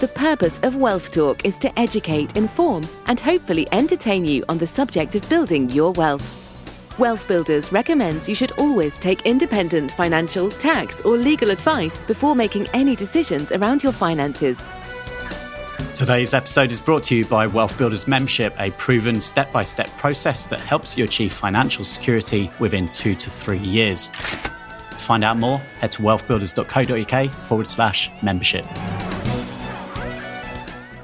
The purpose of WealthTalk is to educate, inform, and hopefully entertain you on the subject of building your wealth. WealthBuilders recommends you should always take independent financial, tax, or legal advice before making any decisions around your finances. Today's episode is brought to you by WealthBuilders Membership, a proven step-by-step process that helps you achieve financial security within 2 to 3 years. To find out more, head to wealthbuilders.co.uk/membership.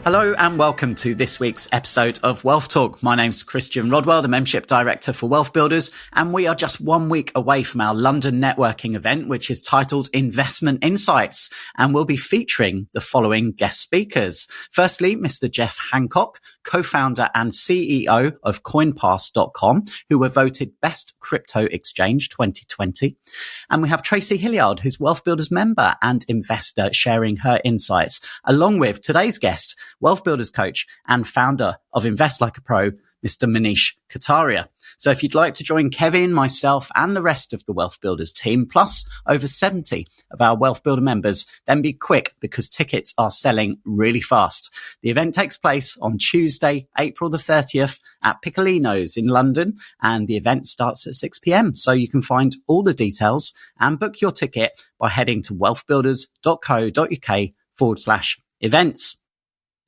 Hello and welcome to this week's episode of Wealth Talk. My name's Christian Rodwell, the Membership Director for Wealth Builders, and we are just 1 week away from our London networking event, which is titled Investment Insights, and we'll be featuring the following guest speakers. Firstly, Mr. Jeff Hancock, co-founder and CEO of CoinPass.com, who were voted Best Crypto Exchange 2020. And we have Tracy Hilliard, who's Wealth Builders member and investor, sharing her insights, along with today's guest, Wealth Builders coach and founder of Invest Like a Pro, Mr. Manish Kataria. So if you'd like to join Kevin, myself, and the rest of the Wealth Builders team, plus over 70 of our Wealth Builder members, then be quick because tickets are selling really fast. The event takes place on Tuesday, April the 30th at Piccolino's in London, and the event starts at 6 p.m. So you can find all the details and book your ticket by heading to wealthbuilders.co.uk/events.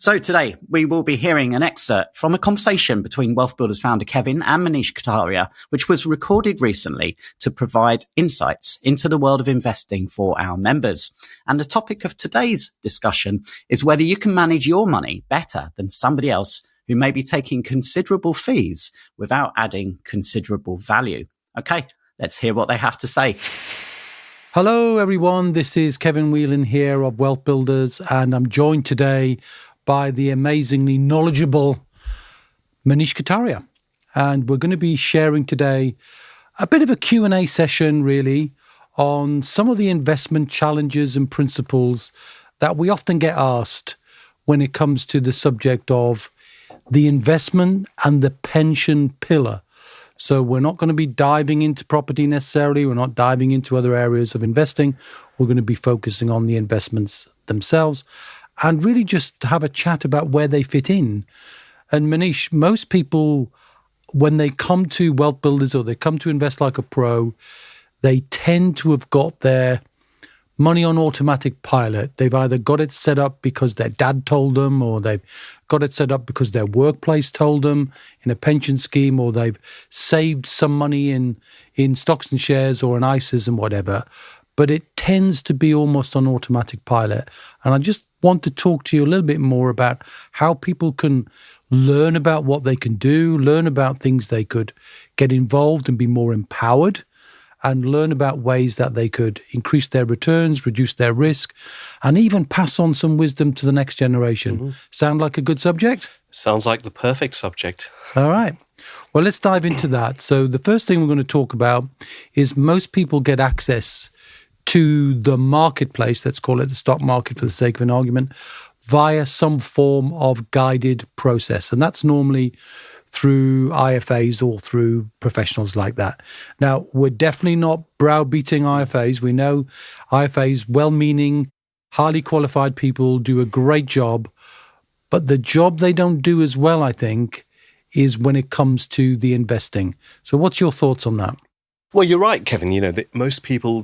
So today we will be hearing an excerpt from a conversation between Wealth Builders founder Kevin and Manish Kataria, which was recorded recently to provide insights into the world of investing for our members. And the topic of today's discussion is whether you can manage your money better than somebody else who may be taking considerable fees without adding considerable value. Okay, let's hear what they have to say. Hello everyone, this is Kevin Whelan here of Wealth Builders, and I'm joined today by the amazingly knowledgeable Manish Kataria. And we're going to be sharing today a bit of a Q&A session, really, on some of the investment challenges and principles that we often get asked when it comes to the subject of the investment and the pension pillar. So we're not going to be diving into property necessarily. We're not diving into other areas of investing. We're going to be focusing on the investments themselves and really just have a chat about where they fit in. And Manish, most people, when they come to Wealth Builders or they come to Invest Like a Pro, they tend to have got their money on automatic pilot. They've either got it set up because their dad told them, or they've got it set up because their workplace told them in a pension scheme, or they've saved some money in stocks and shares or in ISAs and whatever. But it tends to be almost on automatic pilot. And I just want to talk to you a little bit more about how people can learn about what they can do, learn about things they could get involved and be more empowered, and learn about ways that they could increase their returns, reduce their risk, and even pass on some wisdom to the next generation. Mm-hmm. Sound like a good subject? Sounds like the perfect subject. All right. Well, let's dive into that. So the first thing we're going to talk about is most people get access to the marketplace, let's call it the stock market for the sake of an argument, via some form of guided process. And that's normally through IFAs or through professionals like that. Now, we're definitely not browbeating IFAs. We know IFAs, well-meaning, highly qualified people, do a great job. But the job they don't do as well, I think, is when it comes to the investing. So what's your thoughts on that? Well, you're right, Kevin. You know, that most people,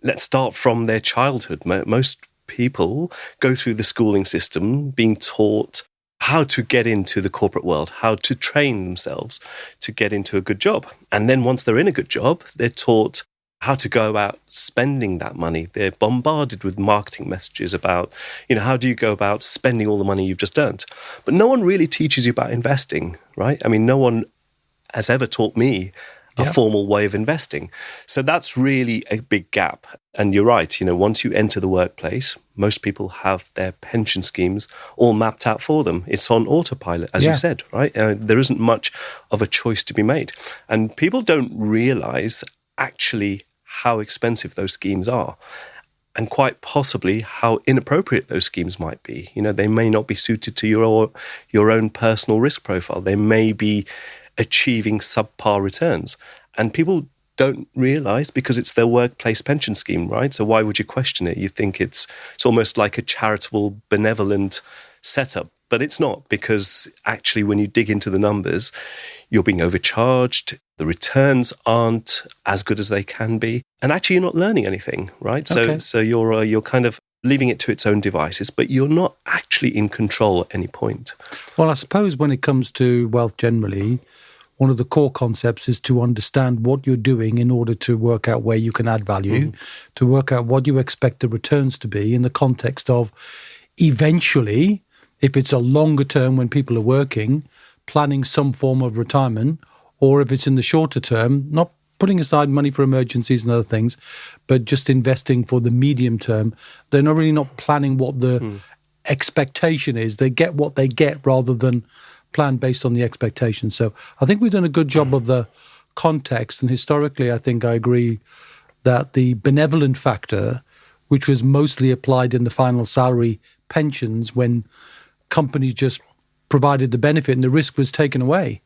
let's start from their childhood. Most people go through the schooling system being taught how to get into the corporate world, how to train themselves to get into a good job. And then once they're in a good job, they're taught how to go about spending that money. They're bombarded with marketing messages about, how do you go about spending all the money you've just earned? But no one really teaches you about investing, right? I mean, no one has ever taught me a formal way of investing. So that's really a big gap. And you're right, once you enter the workplace, most people have their pension schemes all mapped out for them. It's on autopilot, as you said, right? There isn't much of a choice to be made. And people don't realize actually how expensive those schemes are, and quite possibly how inappropriate those schemes might be. They may not be suited to your own personal risk profile. They may be achieving subpar returns. And people don't realize because it's their workplace pension scheme, right? So why would you question it? You think it's almost like a charitable, benevolent setup, but it's not, because actually when you dig into the numbers, you're being overcharged. The returns aren't as good as they can be. And actually you're not learning anything, right? Okay. So you're kind of leaving it to its own devices, but you're not actually in control at any point. Well, I suppose when it comes to wealth generally, one of the core concepts is to understand what you're doing in order to work out where you can add value, to work out what you expect the returns to be in the context of eventually, if it's a longer term when people are working, planning some form of retirement, or if it's in the shorter term, not putting aside money for emergencies and other things, but just investing for the medium term. They're not really not planning what the expectation is. They get what they get rather than plan based on the expectation. So I think we've done a good job of the context. And historically, I think I agree that the benevolent factor, which was mostly applied in the final salary pensions when companies just provided the benefit and the risk was taken away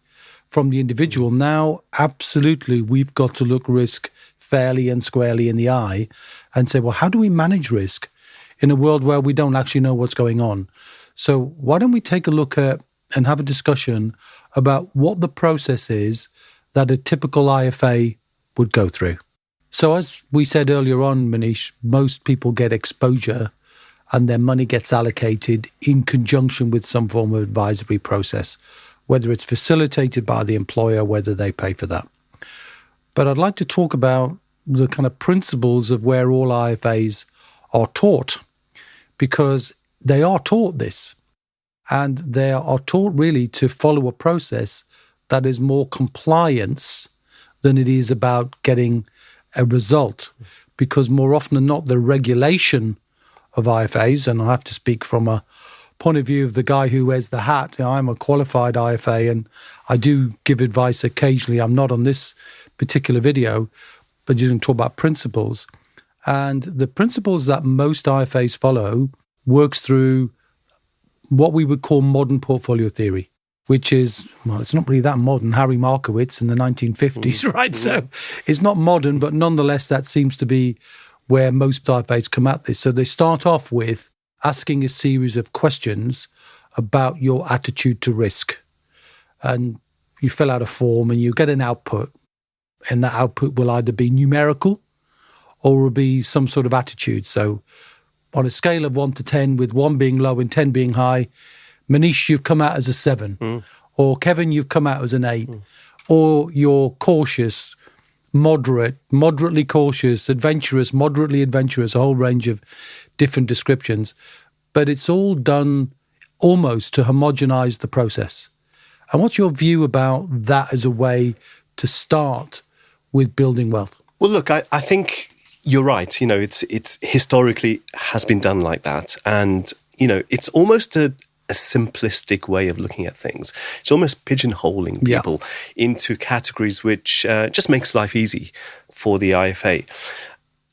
from the individual. Now, absolutely, we've got to look risk fairly and squarely in the eye and say, well, how do we manage risk in a world where we don't actually know what's going on? So why don't we take a look at and have a discussion about what the process is that a typical IFA would go through. So as we said earlier on, Manish, most people get exposure and their money gets allocated in conjunction with some form of advisory process, whether it's facilitated by the employer, whether they pay for that. But I'd like to talk about the kind of principles of where all IFAs are taught, because they are taught this. And they are taught really to follow a process that is more compliance than it is about getting a result. Because more often than not, the regulation of IFAs, and I have to speak from a point of view of the guy who wears the hat. You know, I'm a qualified IFA and I do give advice occasionally. I'm not on this particular video, but you can talk about principles. And the principles that most IFAs follow works through what we would call modern portfolio theory, which is, well, it's not really that modern. Harry Markowitz in the 1950s, right? So it's not modern, but nonetheless, that seems to be where most IFAs come at this. So they start off with asking a series of questions about your attitude to risk. And you fill out a form and you get an output. And that output will either be numerical or will be some sort of attitude. So on a scale of 1 to 10, with 1 being low and 10 being high, Manish, you've come out as a 7. Or Kevin, you've come out as an 8. Or you're cautious, moderate, moderately cautious, adventurous, moderately adventurous, a whole range of different descriptions. But it's all done almost to homogenize the process. And what's your view about that as a way to start with building wealth? Well, look, I think you're right. You know, it's historically has been done like that. And, you know, it's almost a simplistic way of looking at things. It's almost pigeonholing people into categories, which just makes life easy for the IFA.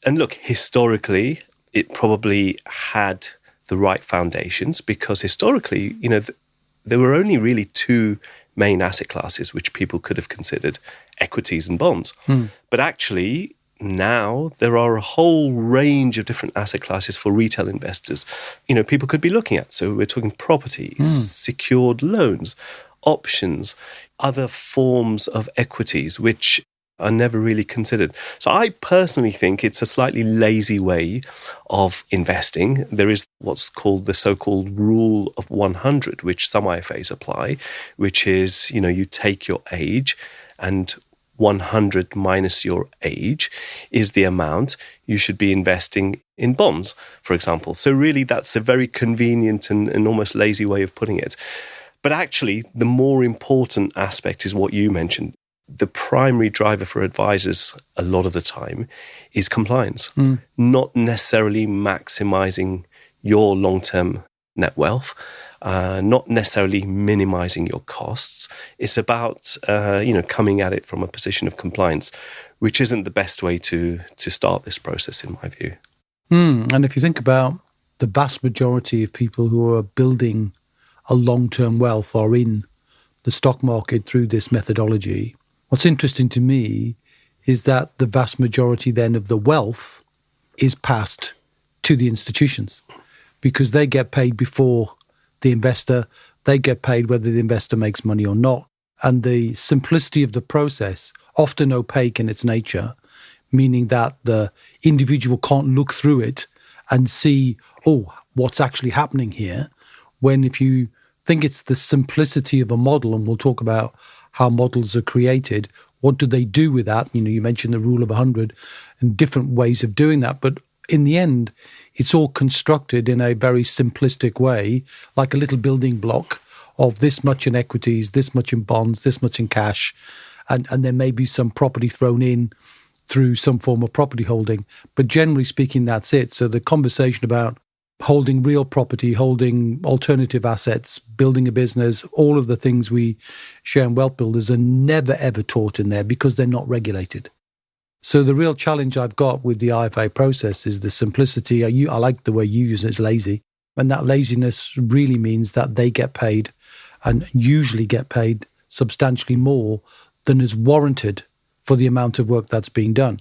And look, historically, it probably had the right foundations, because historically, you know, there were only really 2 main asset classes which people could have considered: equities and bonds. But actually, now there are a whole range of different asset classes for retail investors, you know, people could be looking at. So we're talking properties, secured loans, options, other forms of equities, which are never really considered. So I personally think it's a slightly lazy way of investing. There is what's called the so-called rule of 100, which some IFAs apply, which is, you know, you take your age and 100 minus your age is the amount you should be investing in bonds, for example. So really, that's a very convenient and almost lazy way of putting it. But actually, the more important aspect is what you mentioned. The primary driver for advisors a lot of the time is compliance, not necessarily maximizing your long-term net wealth, not necessarily minimizing your costs. It's about, coming at it from a position of compliance, which isn't the best way to start this process, in my view. And if you think about the vast majority of people who are building a long-term wealth are in the stock market through this methodology, what's interesting to me is that the vast majority then of the wealth is passed to the institutions because they get paid before the investor. They get paid whether the investor makes money or not. And the simplicity of the process, often opaque in its nature, meaning that the individual can't look through it and see, what's actually happening here. When if you think it's the simplicity of a model, and we'll talk about how models are created, what do they do with that? You mentioned the rule of 100 and different ways of doing that. But in the end, it's all constructed in a very simplistic way, like a little building block of this much in equities, this much in bonds, this much in cash, and there may be some property thrown in through some form of property holding. But generally speaking, that's it. So the conversation about holding real property, holding alternative assets, building a business, all of the things we share in Wealth Builders are never, ever taught in there because they're not regulated. So the real challenge I've got with the IFA process is the simplicity. I like the way you use it, it's lazy. And that laziness really means that they get paid and usually get paid substantially more than is warranted for the amount of work that's being done.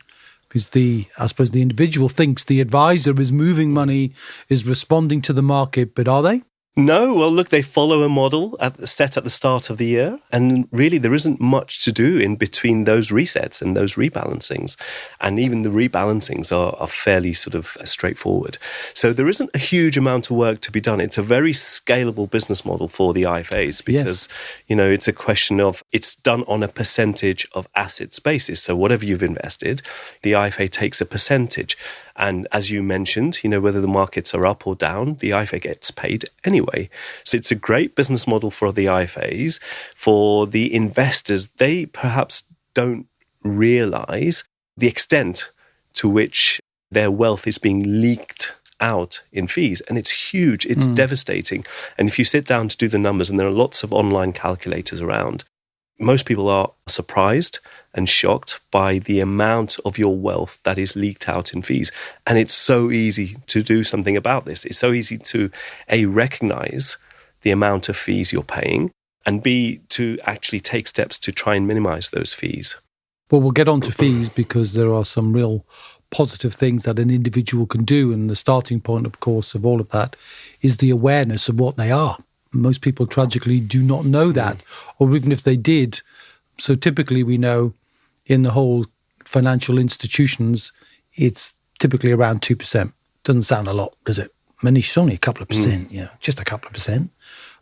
Because I suppose the individual thinks the advisor is moving money, is responding to the market, but are they? No, well, look, they follow a model set at the start of the year. And really, there isn't much to do in between those resets and those rebalancings. And even the rebalancings are fairly sort of straightforward. So there isn't a huge amount of work to be done. It's a very scalable business model for the IFAs because, it's a question of it's done on a percentage of assets basis. So whatever you've invested, the IFA takes a percentage. And as you mentioned, whether the markets are up or down, the IFA gets paid anyway. So it's a great business model for the IFAs. For the investors, they perhaps don't realize the extent to which their wealth is being leaked out in fees. And it's huge. It's devastating. And if you sit down to do the numbers, and there are lots of online calculators around, most people are surprised and shocked by the amount of your wealth that is leaked out in fees. And it's so easy to do something about this. It's so easy to, A, recognize the amount of fees you're paying, and B, to actually take steps to try and minimize those fees. Well, we'll get on to fees because there are some real positive things that an individual can do. And the starting point, of course, of all of that is the awareness of what they are. Most people tragically do not know that, or even if they did. So typically we know in the whole financial institutions, it's typically around 2%. Doesn't sound a lot, does it? Manish, it's only a couple of percent, just a couple of percent.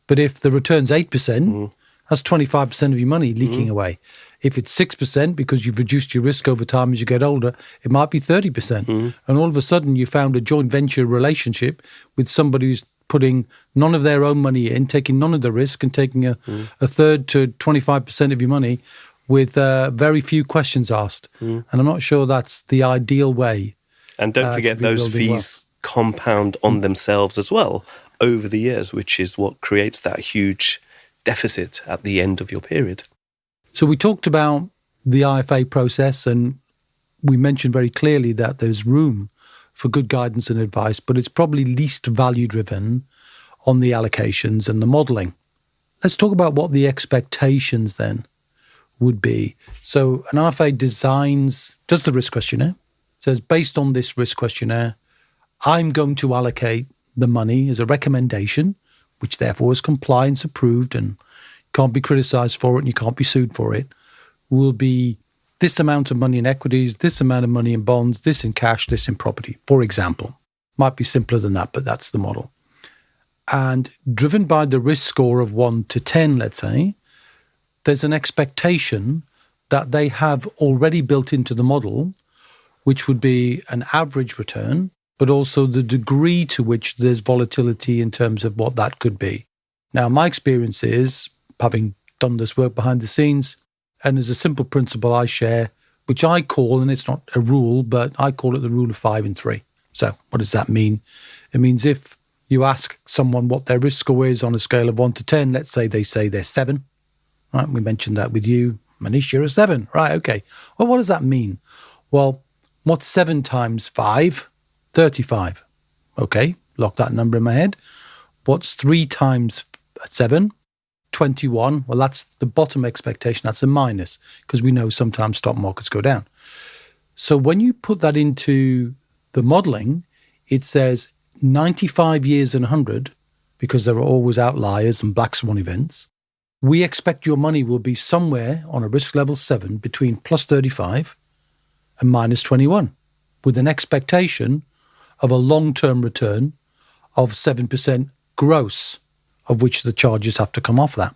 But if the return's 8%, that's 25% of your money leaking away. If it's 6% because you've reduced your risk over time as you get older, it might be 30%. And all of a sudden you found a joint venture relationship with somebody who's putting none of their own money in, taking none of the risk and taking a third to 25% of your money with very few questions asked. And I'm not sure that's the ideal way. And don't forget those fees compound on themselves as well over the years, which is what creates that huge deficit at the end of your period. So we talked about the IFA process, and we mentioned very clearly that there's room for good guidance and advice, but it's probably least value-driven on the allocations and the modelling. Let's talk about what the expectations then would be. So an IFA does the risk questionnaire, says based on this risk questionnaire, I'm going to allocate the money as a recommendation, which therefore is compliance approved and can't be criticised for it and you can't be sued for it, will be this amount of money in equities, this amount of money in bonds, this in cash, this in property, for example. Might be simpler than that, but that's the model. And driven by the risk score of 1 to 10, let's say, there's an expectation that they have already built into the model, which would be an average return, but also the degree to which there's volatility in terms of what that could be. Now, my experience is, having done this work behind the scenes, and there's a simple principle I share, which I call, and it's not a rule, but I call it the rule of 5 and 3. So what does that mean? It means if you ask someone what their risk score is on a scale of 1 to 10, let's say they say they're 7, right? We mentioned that with you. Manish, you're a 7. Right, okay. Well, what does that mean? Well, what's 7 times 5? 35. Okay, lock that number in my head. What's 3 times 7? 21, well, that's the bottom expectation. That's a minus, because we know sometimes stock markets go down. So when you put that into the modeling, it says 95 years and 100, because there are always outliers and black swan events. We expect your money will be somewhere on a risk level 7 between plus 35 and minus 21, with an expectation of a long-term return of 7% gross, of which the charges have to come off that.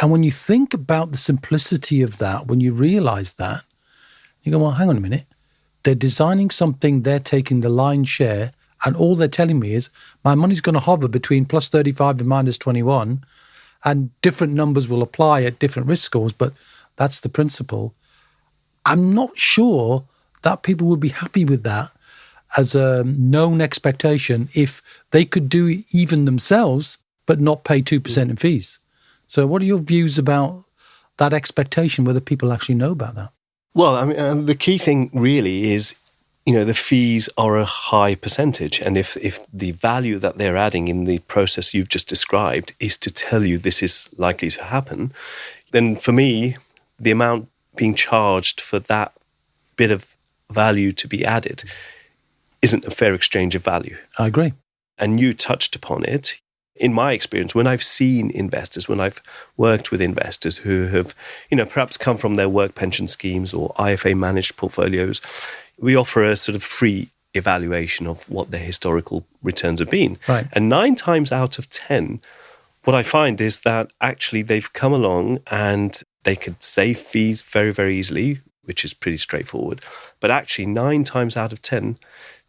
And when you think about the simplicity of that, when you realize that, you go, well, hang on a minute. They're designing something, they're taking the lion's share, and all they're telling me is my money's going to hover between plus 35 and minus 21, and different numbers will apply at different risk scores, but that's the principle. I'm not sure that people would be happy with that as a known expectation if they could do it even themselves, but not pay 2% in fees. So what are your views about that expectation, whether people actually know about that? Well, I mean, the key thing really is, the fees are a high percentage. And if the value that they're adding in the process you've just described is to tell you this is likely to happen, then for me, the amount being charged for that bit of value to be added isn't a fair exchange of value. I agree. And you touched upon it. In my experience, when I've seen investors, when I've worked with investors who have, perhaps come from their work pension schemes or IFA managed portfolios, we offer a sort of free evaluation of what their historical returns have been. Right. And 9 times out of 10, what I find is that actually they've come along and they could save fees very, very easily, which is pretty straightforward. But actually 9 times out of 10,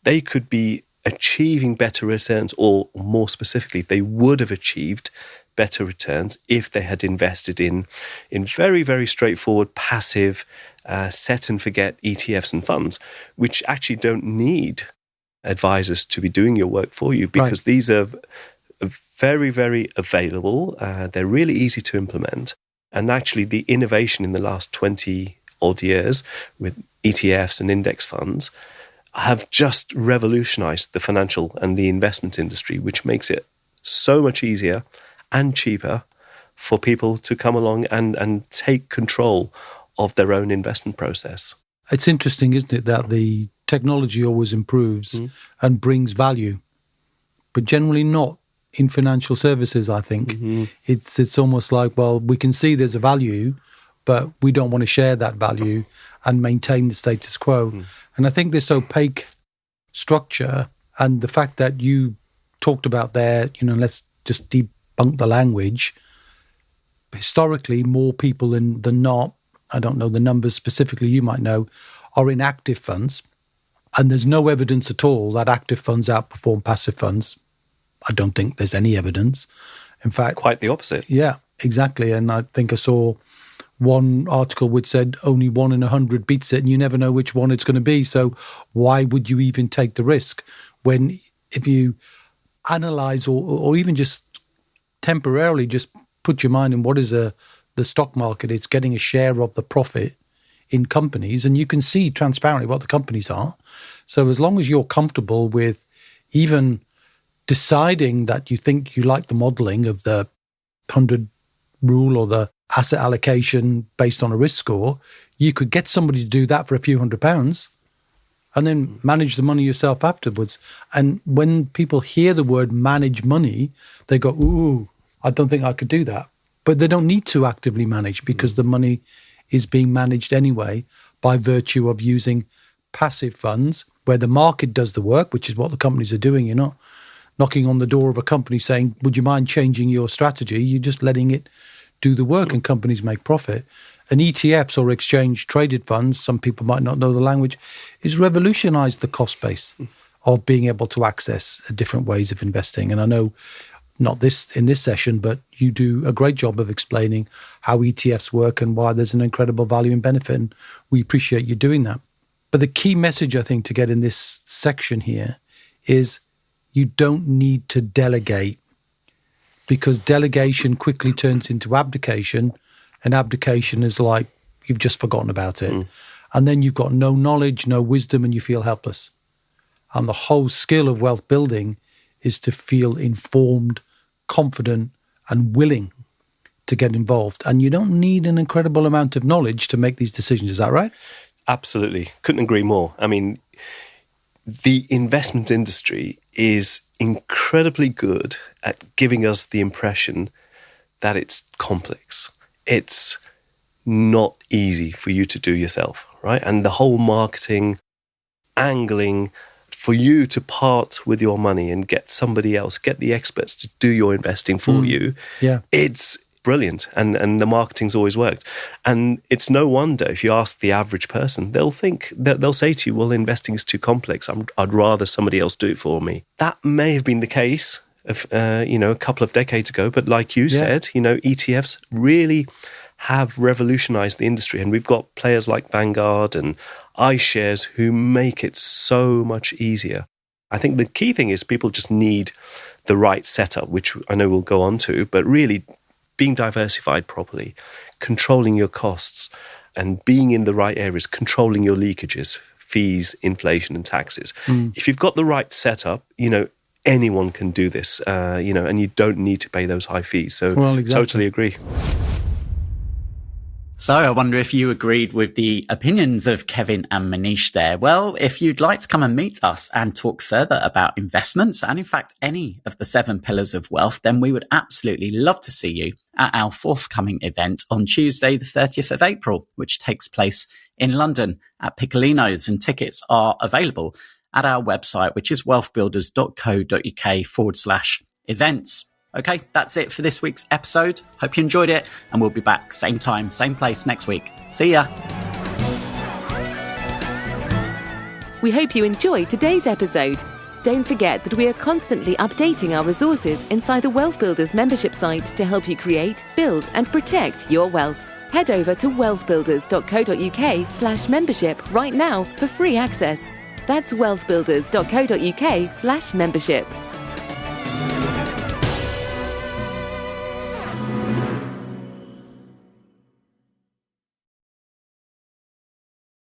they could be achieving better returns, or more specifically, they would have achieved better returns if they had invested in very, very straightforward, passive, set and forget ETFs and funds, which actually don't need advisors to be doing your work for you, because these are very, very available. They're really easy to implement. And actually the innovation in the last 20 odd years with ETFs and index funds have just revolutionized the financial and the investment industry, which makes it so much easier and cheaper for people to come along and take control of their own investment process. It's interesting, isn't it, that the technology always improves and brings value, but generally not in financial services, I think. Mm-hmm. It's almost like, well, we can see there's a value, but we don't want to share that value and maintain the status quo. Mm. And I think this opaque structure and the fact that you talked about there, let's just debunk the language. Historically, more people than not, I don't know the numbers specifically, you might know, are in active funds. And there's no evidence at all that active funds outperform passive funds. I don't think there's any evidence. In fact, quite the opposite. Yeah, exactly. And I think I saw one article which said only 1 in 100 beats it, and you never know which one it's going to be. So why would you even take the risk when, if you analyze or even just temporarily just put your mind in what is the stock market, it's getting a share of the profit in companies, and you can see transparently what the companies are. So as long as you're comfortable with even deciding that you think you like the modeling of the 100 rule or the asset allocation based on a risk score, you could get somebody to do that for a few £100 and then manage the money yourself afterwards. And when people hear the word manage money, they go, ooh, I don't think I could do that. But they don't need to actively manage because the money is being managed anyway by virtue of using passive funds where the market does the work, which is what the companies are doing. You're not knocking on the door of a company saying, would you mind changing your strategy? You're just letting it do the work and companies make profit. And ETFs or exchange traded funds, some people might not know the language, is revolutionized the cost base of being able to access different ways of investing. And I know not this in this session, but you do a great job of explaining how ETFs work and why there's an incredible value and benefit. And we appreciate you doing that. But the key message, I think, to get in this section here is you don't need to delegate, because delegation quickly turns into abdication, and abdication is like you've just forgotten about it. And then you've got no knowledge, no wisdom, and you feel helpless. And the whole skill of wealth building is to feel informed, confident, and willing to get involved. And you don't need an incredible amount of knowledge to make these decisions. Is that right? Absolutely. Couldn't agree more. I mean, the investment industry is incredibly good at giving us the impression that it's complex. It's not easy for you to do yourself, right? And the whole marketing, angling, for you to part with your money and get somebody else, get the experts to do your investing for you, it's brilliant. And the marketing's always worked. And it's no wonder if you ask the average person, they'll say to you, well, investing is too complex. I'd rather somebody else do it for me. That may have been the case a couple of decades ago, but like you said, ETFs really have revolutionized the industry, and we've got players like Vanguard and iShares who make it so much easier. I think the key thing is people just need the right setup, which I know we'll go on to, but really being diversified properly, controlling your costs, and being in the right areas, controlling your leakages, fees, inflation, and taxes. If you've got the right setup, anyone can do this, and you don't need to pay those high fees. So Totally agree. So I wonder if you agreed with the opinions of Kevin and Manish there. Well, if you'd like to come and meet us and talk further about investments and in fact any of the 7 pillars of wealth, then we would absolutely love to see you at our forthcoming event on Tuesday, the 30th of April, which takes place in London at Piccolino's, and tickets are available at our website, which is wealthbuilders.co.uk/events. Okay, that's it for this week's episode. Hope you enjoyed it, and we'll be back same time, same place next week. See ya. We hope you enjoyed today's episode. Don't forget that we are constantly updating our resources inside the Wealth Builders membership site to help you create, build, and protect your wealth. Head over to wealthbuilders.co.uk/membership right now for free access. That's wealthbuilders.co.uk/membership.